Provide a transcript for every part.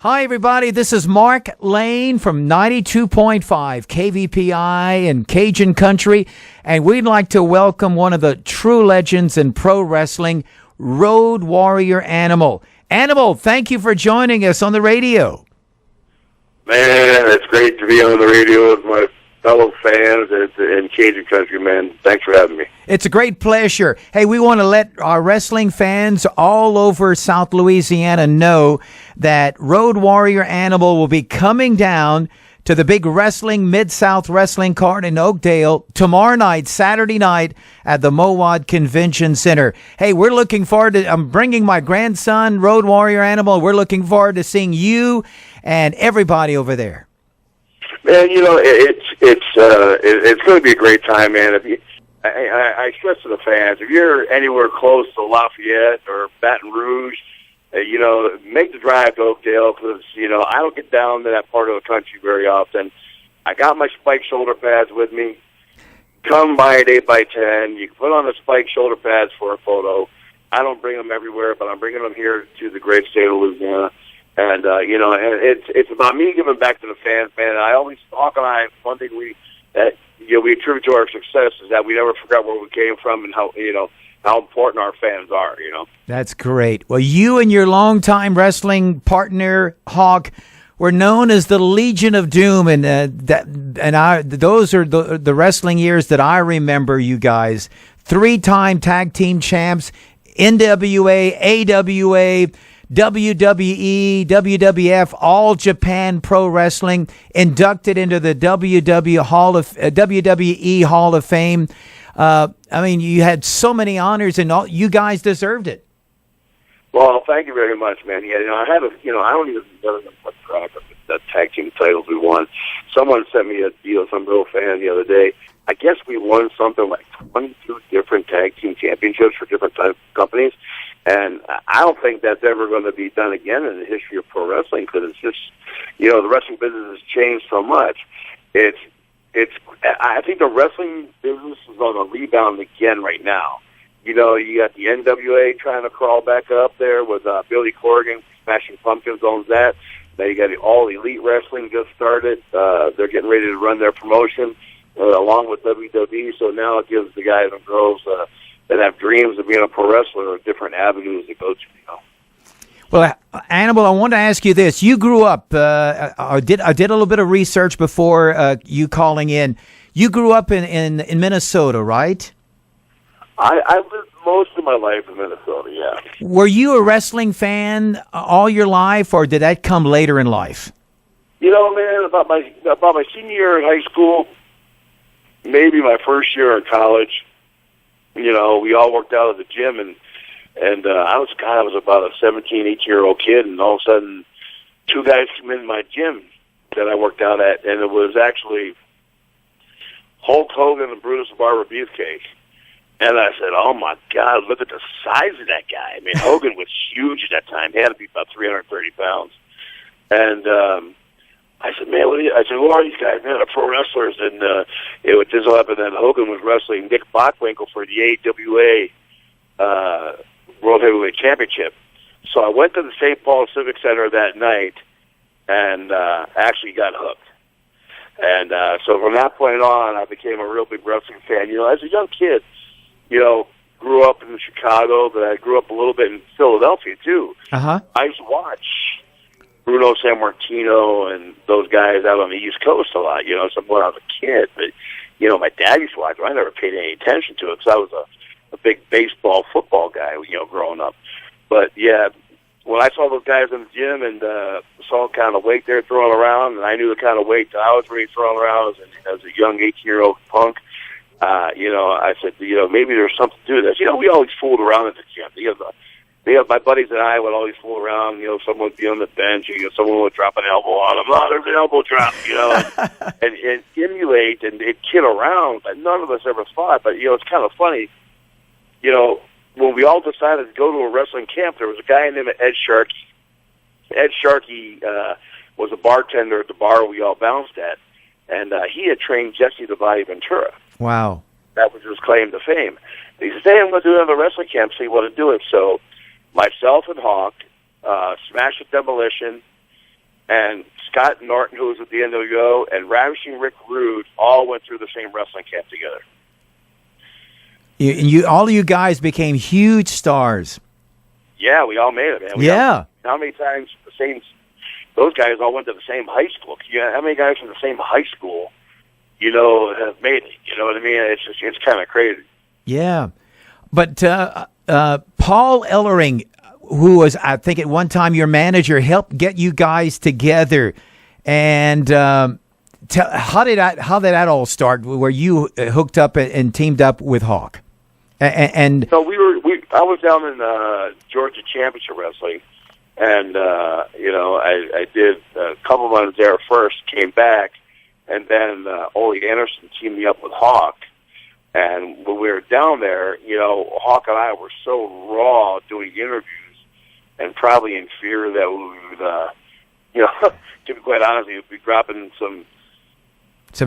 Hi, everybody. This is Mark Lane from 92.5 KVPI in Cajun Country, and we'd like to welcome one of the true legends in pro wrestling, Road Warrior Animal. Animal, thank you for joining us on the radio. Man, it's great to be on the radio with my fellow fans in Cajun Country, man. Thanks for having me. It's a great pleasure. Hey, we want to let our wrestling fans all over South Louisiana know that Road Warrior Animal will be coming down to the big wrestling, Mid-South Wrestling card in Oakdale tomorrow night, Saturday night at the Mowad Convention Center. Hey, we're looking forward to, I'm bringing my grandson, Road Warrior Animal. We're looking forward to seeing you and everybody over there. Man, you know, it's going to be a great time, man. I stress to the fans, if you're anywhere close to Lafayette or Baton Rouge, you know, make the drive to Oakdale because, you know, I don't get down to that part of the country very often. I got my spike shoulder pads with me. Come by at 8x10. You can put on the spike shoulder pads for a photo. I don't bring them everywhere, but I'm bringing them here to the great state of Louisiana. And, you know, and it's about me giving back to the fans, man. And I always, Hawk and I, one thing we attribute to our success is that we never forgot where we came from and how, you know, how important our fans are, you know. That's great. Well, you and your longtime wrestling partner, Hawk, were known as the Legion of Doom, and those are the wrestling years that I remember you guys. 3-time tag team champs, NWA, AWA, WWE, WWF, All Japan Pro Wrestling, inducted into the WWE Hall of Fame. I mean, you had so many honors, and all you guys deserved it. Well, thank you very much, man. Yeah, you know, I don't even know what track of the tag team titles we won. Someone sent me a deal, some real fan the other day. I guess we won something like 22 different tag team championships for different companies. And I don't think that's ever going to be done again in the history of pro wrestling because it's just, you know, the wrestling business has changed so much. I think the wrestling business is on a rebound again right now. You know, you got the NWA trying to crawl back up there with Billy Corgan, Smashing Pumpkins owns that. Now you got the All Elite Wrestling just started. They're getting ready to run their promotion along with WWE. So now it gives the guys and girls that have dreams of being a pro wrestler different avenues to go to, you know. Well, Animal, I want to ask you this. You grew up, I did a little bit of research before you calling in. You grew up in Minnesota, right? I lived most of my life in Minnesota, yeah. Were you a wrestling fan all your life, or did that come later in life? You know, man, about my senior year in high school, maybe my first year in college, you know, we all worked out at the gym, and I was about a 17, 18-year-old kid, and all of a sudden, two guys came in my gym that I worked out at, and it was actually Hulk Hogan and Brutus the Barber Beefcake. And I said, oh, my God, look at the size of that guy. I mean, Hogan was huge at that time. He had to be about 330 pounds. And I said, man, who are these guys? Man, they're pro wrestlers. And it just so happened that Hogan was wrestling Nick Bockwinkel for the AWA World Heavyweight Championship. So I went to the St. Paul Civic Center that night and actually got hooked. And so from that point on, I became a real big wrestling fan. You know, as a young kid, you know, grew up in Chicago, but I grew up a little bit in Philadelphia, too. Uh-huh. I used to watch Bruno Sammartino and those guys out on the East Coast a lot, you know, when I was a kid. But, you know, my dad used to watch them. I never paid any attention to it because I was a big baseball, football guy, you know, growing up. But, yeah, when I saw those guys in the gym and saw the kind of weight they're throwing around, and I knew the kind of weight that I was really throwing around as a young 18-year-old punk, you know, I said, you know, maybe there's something to this. You know, we always fooled around at the gym. You know, my buddies and I would always fool around. You know, someone would be on the bench. You know, someone would drop an elbow on them. Oh, there's an elbow drop. You know, and emulate and kid around. But none of us ever thought. But you know, it's kind of funny. You know, when we all decided to go to a wrestling camp, there was a guy named Ed Sharkey. Ed Sharkey was a bartender at the bar we all bounced at, and he had trained Jesse the Body Ventura. Wow. That was his claim to fame. And he said, hey, I'm going to do another wrestling camp, so you want to do it. So myself and Hawk, Smash with Demolition, and Scott Norton, who was with the NWO, and Ravishing Rick Rude all went through the same wrestling camp together. All of you guys became huge stars. Yeah, we all made it, man. How many times those guys all went to the same high school? How many guys from the same high school, have made it? You know what I mean? It's kind of crazy. Yeah. But Paul Ellering, who was, I think at one time your manager, helped get you guys together. And how did that all start, where you hooked up and teamed up with Hawk? And so I was down in Georgia Championship Wrestling, and I did a couple months there first, came back, and then Ole Anderson teamed me up with Hawk. And when we were down there, Hawk and I were so raw doing interviews, and probably in fear that we would, to be quite honest, we'd be dropping some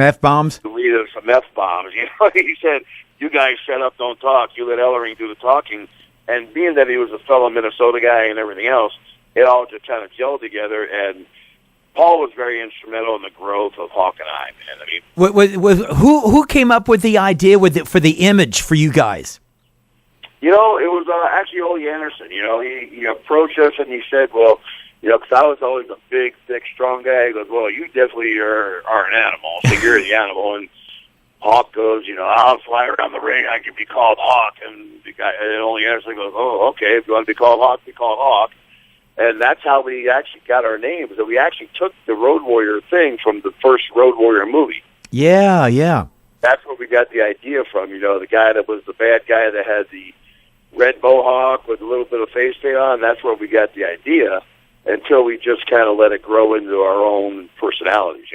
F-bombs? Some F-bombs. He said, "You guys shut up, don't talk. You let Ellering do the talking." And being that he was a fellow Minnesota guy and everything else, it all just kind of gelled together. And Paul was very instrumental in the growth of Hawk and I, man. I mean, who came up with the idea for the image for you guys? It was actually Ole Anderson. He approached us and he said, "Well, because I was always a big, thick, strong guy." He goes, "Well, you definitely are an animal, so you're the animal." And Hawk goes, "I'll fly around the ring. I can be called Hawk." And the guy, and Ole Anderson goes, "Oh, okay. If you want to be called Hawk, be called Hawk." And that's how we actually got our names. And we actually took the Road Warrior thing from the first Road Warrior movie. Yeah. That's where we got the idea from. The guy that was the bad guy that had the red mohawk with a little bit of face paint on. That's where we got the idea. Until we just kind of let it grow into our own personalities.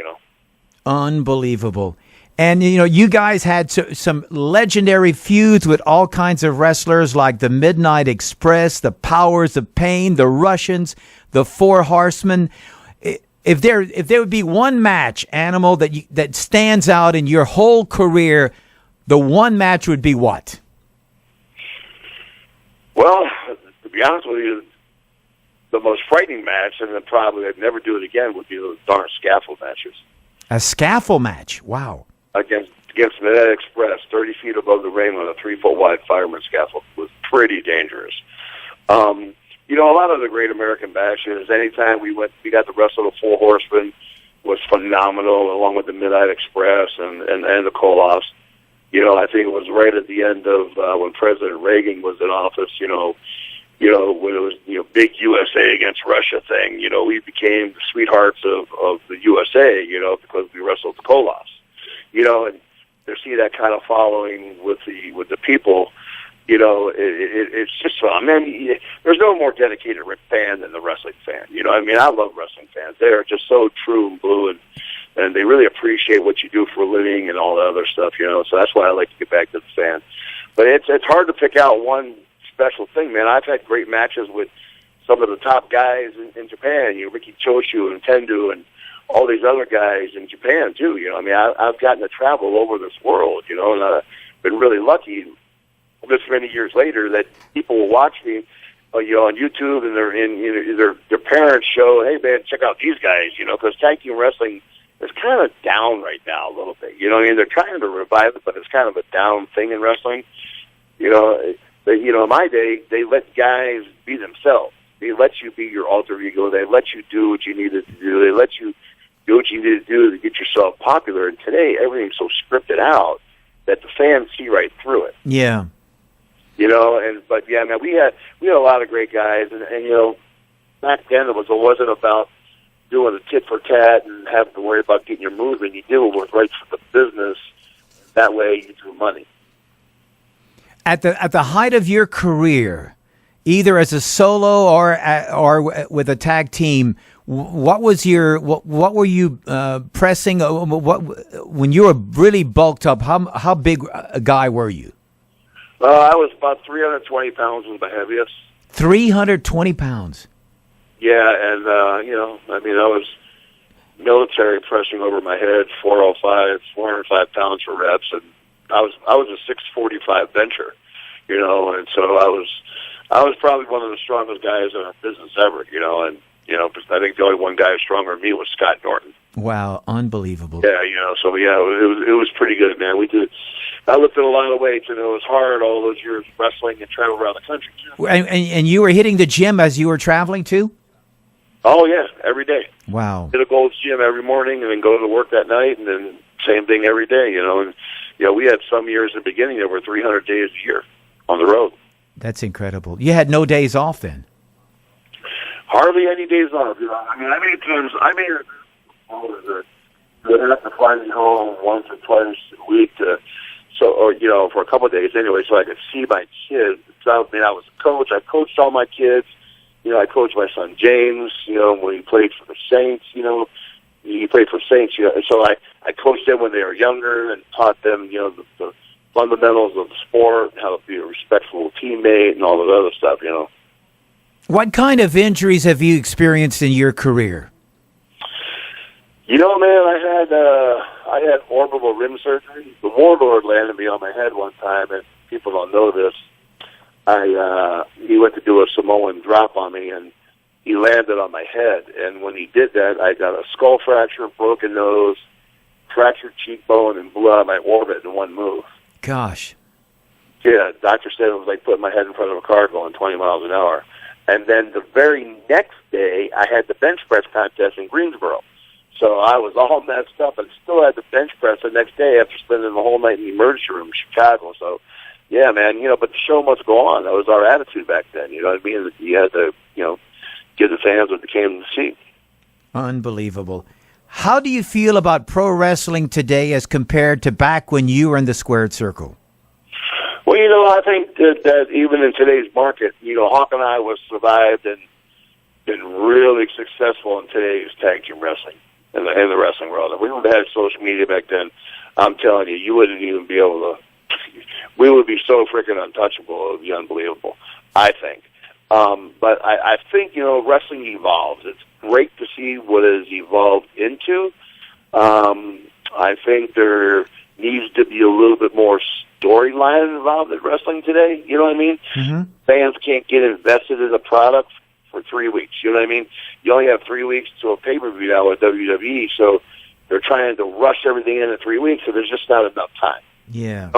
Unbelievable. And, you guys had some legendary feuds with all kinds of wrestlers like the Midnight Express, the Powers of Pain, the Russians, the Four Horsemen. If there would be one match, Animal, that stands out in your whole career, the one match would be what? Well, to be honest with you, the most frightening match, and then probably I'd never do it again, would be those darn scaffold matches. A scaffold match? Wow. Against Midnight Express, 30 feet above the ring on a 3-foot wide fireman scaffold, was pretty dangerous. A lot of the great American matches, anytime we got to wrestle the Four Horsemen, was phenomenal, along with the Midnight Express and the Koloffs. I think it was right at the end of when President Reagan was in office, when it was, big USA against Russia thing, we became the sweethearts of the USA, because we wrestled the Koloffs. And to see that kind of following with the people, it's just fun. I mean, there's no more dedicated fan than the wrestling fan. I love wrestling fans. They are just so true and blue, and they really appreciate what you do for a living and all that other stuff, So that's why I like to get back to the fan. But it's hard to pick out one special thing, man. I've had great matches with some of the top guys in Japan, Riki Choshu and Tendu and all these other guys in Japan too. I've gotten to travel over this world, and I've been really lucky this many years later that people will watch me, on YouTube, and their parents show, "Hey man, check out these guys," because tag team wrestling is kind of down right now a little bit. They're trying to revive it, but it's kind of a down thing in wrestling. But, in my day, they let guys be themselves. They let you be your alter ego. They let you do what you needed to do. They let you do what you needed to do to get yourself popular. And today, everything's so scripted out that the fans see right through it. Yeah. But man, we had a lot of great guys, and back then it wasn't about doing a tit for tat and having to worry about getting your movement. You did what was right for the business. That way, you drew money. At the height of your career, either as a solo or with a tag team, what were you pressing? When you were really bulked up? How big a guy were you? I was about 320 pounds was my heaviest. 320 pounds. Yeah, and I was military pressing over my head, 405 pounds for reps, and I was a 645 bencher, and so I was probably one of the strongest guys in our business ever, and You know, because I think the only one guy stronger than me was Scott Norton. Wow, unbelievable. Yeah, you know, so yeah, it was pretty good, man. I lifted a lot of weights, and it was hard all those years wrestling and traveling around the country too. And you were hitting the gym as you were traveling too? Oh yeah, every day. Wow. Did a Gold's Gym every morning, and then go to work that night, and then same thing every day. You know, and we had some years in the beginning that were 300 days a year on the road. That's incredible. You had no days off then? Hardly any days off. You know, I mean, I made it. Would have to fly me home once or twice a week for a couple of days anyway, so I could see my kids. So, I was a coach. I coached all my kids. You know, I coached my son James. You know, when he played for the Saints. You know, he played for Saints. You know, and so I coached them when they were younger and taught them, you know, the fundamentals of the sport, how to be a respectful teammate, and all that other stuff. You know. What kind of injuries have you experienced in your career? You know, man, I had orbital rim surgery. The warlord landed me on my head one time, and people don't know this. He went to do a Samoan drop on me, and he landed on my head. And when he did that, I got a skull fracture, broken nose, fractured cheekbone, and blew out my orbit in one move. Gosh. Yeah, doctor said it was like putting my head in front of a car going 20 miles an hour. And then the very next day, I had the bench press contest in Greensboro. So I was all messed up and still had the bench press the next day after spending the whole night in the emergency room in Chicago. So, yeah, man, but the show must go on. That was our attitude back then. You know what I mean? You had to, give the fans what they came to see. Unbelievable. How do you feel about pro wrestling today as compared to back when you were in the squared circle? Well, I think that even in today's market, Hawk and I was survived and been really successful in today's tag team wrestling. In the wrestling world. If we would have had social media back then, I'm telling you, you wouldn't even be able to. We would be so freaking untouchable. It would be unbelievable, I think. But I think, wrestling evolves. It's great to see what it has evolved into. I think there needs to be a little bit more storyline involved in wrestling today. You know what I mean? Mm-hmm. Fans can't get invested in a product for 3 weeks. You know what I mean? You only have 3 weeks to a pay-per-view now with WWE, so they're trying to rush everything in 3 weeks, so there's just not enough time. Yeah.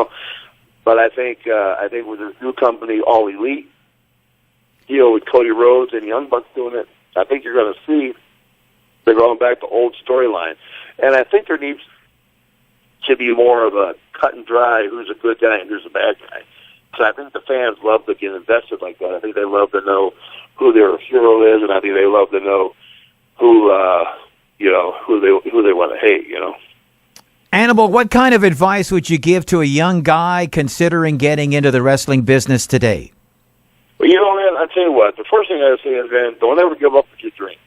But I think with this new company, All Elite, with Cody Rhodes and Young Bucks doing it, I think you're going to see they're going back to old storyline. And I think there needs to be more of a cut and dry who's a good guy and who's a bad guy. So I think the fans love to get invested like that. I think they love to know who their hero is, and I think they love to know who they want to hate. Animal, what kind of advice would you give to a young guy considering getting into the wrestling business today? Well, man, I tell you what. The first thing I say is, man, don't ever give up with your dream.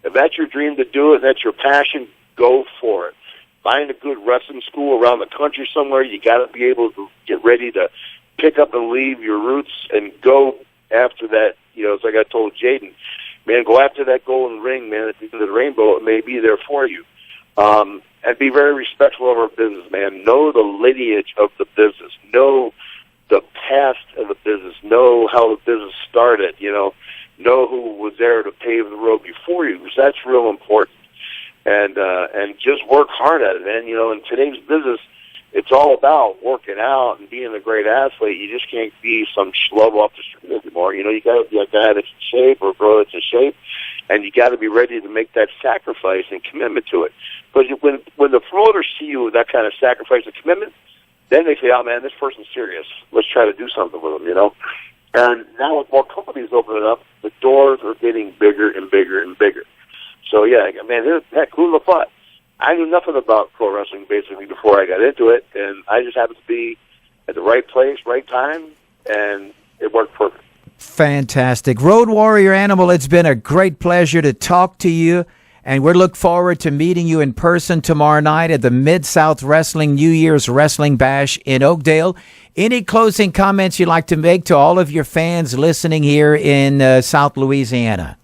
If that's your dream to do it, and that's your passion, go for it. Find a good wrestling school around the country somewhere. You got to be able to get ready to pick up and leave your roots and go after that. It's like I told Jaden, man, go after that golden ring, man. At the end of the rainbow, it may be there for you. And be very respectful of our business, man. Know the lineage of the business. Know the past of the business. Know how the business started. Know who was there to pave the road before you, because that's real important. And just work hard at it, man. In today's business, it's all about working out and being a great athlete. You just can't be some schlub off the street anymore. You got to be a guy that's in shape or a girl that's in shape, and you got to be ready to make that sacrifice and commitment to it. But when the promoters see you with that kind of sacrifice and commitment, then they say, "Oh man, this person's serious. Let's try to do something with them." And now with more companies opening up, the doors are getting bigger and bigger and bigger. So yeah, man, heck, who would have thought? I knew nothing about pro wrestling basically before I got into it, and I just happened to be at the right place, right time, and it worked perfect. Fantastic. Road Warrior Animal, it's been a great pleasure to talk to you, and we look forward to meeting you in person tomorrow night at the Mid-South Wrestling New Year's Wrestling Bash in Oakdale. Any closing comments you'd like to make to all of your fans listening here in South Louisiana?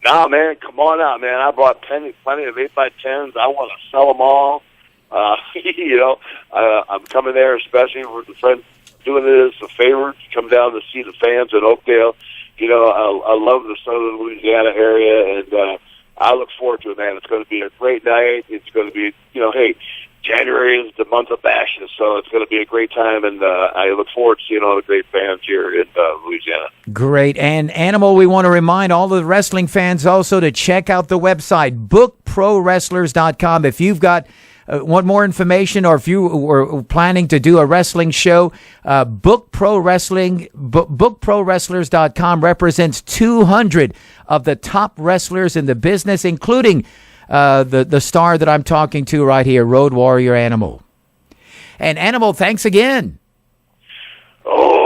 Nah, man, come on out, man. I brought plenty of 8x10s. I want to sell them all. I'm coming there especially with the friend doing this a favor to come down to see the fans in Oakdale. I love the southern Louisiana area, and I look forward to it, man. It's going to be a great night. It's going to be, hey, January is the month of bashes, so it's going to be a great time, and I look forward to seeing all the great fans here in Louisiana. Great. And Animal, we want to remind all of the wrestling fans also to check out the website, bookprowrestlers.com. If you've got want more information, or if you were planning to do a wrestling show, bookprowrestlers.com represents 200 of the top wrestlers in the business, including the star that I'm talking to right here, Road Warrior Animal. And Animal, thanks again. Oh,